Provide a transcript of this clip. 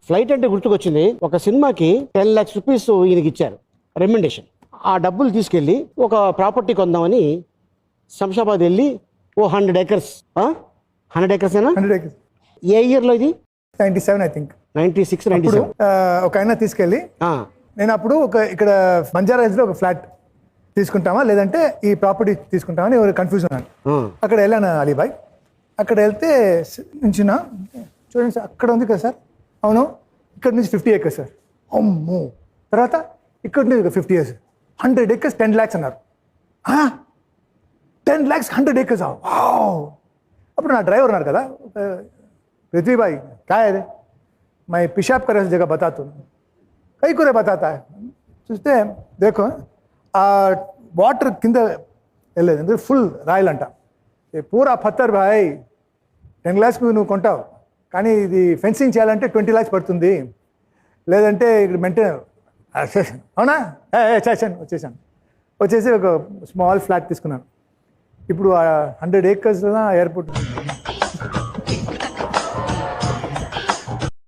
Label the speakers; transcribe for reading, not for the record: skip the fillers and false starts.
Speaker 1: Flight అంటే గుర్తుకొచ్చింది. ఒక సినిమాకి 10 lakhs రూపీస్ ఈయనకి ఇచ్చారు రెమ్యుండేషన్. ఆ డబ్బులు తీసుకెళ్ళి ఒక ప్రాపర్టీ కొందామని శంషాబాద్ వెళ్ళి 100 acres 100 acres ఏనా?
Speaker 2: 100 acres.
Speaker 1: ఏ ఇయర్లో ఇది?
Speaker 2: 97 ఐ థింక్.
Speaker 1: 96,
Speaker 2: అప్పుడు
Speaker 1: 97.
Speaker 2: ఒక ఆయన తీసుకెళ్ళి నేను అప్పుడు ఇక్కడ బంజారా హిల్స్లో ఒక ఫ్లాట్ తీసుకుంటామా లేదంటే ఈ ప్రాపర్టీ తీసుకుంటామని కన్ఫ్యూజ్ ఉన్నాను. అక్కడ వెళ్ళాను అలీబాయ్. అక్కడ వెళ్తే నుంచిన చూడండి సార్ అక్కడ ఉంది కదా సార్. అవును, ఇక్కడ నుంచి 50 acres సార్. అమ్మో. తర్వాత ఇక్కడ నుంచి 50 years 100 acres 10 lakhs అన్నారు. 10 lakhs 100 acres. వావ్. అప్పుడు నా డ్రైవర్ ఉన్నారు కదా, पृथ्वी भाई क्या है मैं पेशाब करे जगह बताता हूँ कई को बताता है చూస్తే देखो ఆ వాటర్ కింద వెళ్ళలేదు ఎందుకంటే ఫుల్ రాయల్ అంట. పూరా పత్తర్ భాయ్ 10 lakhs నువ్వు కొంటావు కానీ ఇది ఫెన్సింగ్ చేయాలంటే 20 lakhs పడుతుంది, లేదంటే ఇక్కడ మెయింటైన్. అవునా వచ్చేసాను. వచ్చేసి ఒక స్మాల్ ఫ్లాట్ తీసుకున్నాను. ఇప్పుడు 100 acres ఎయిర్పోర్ట్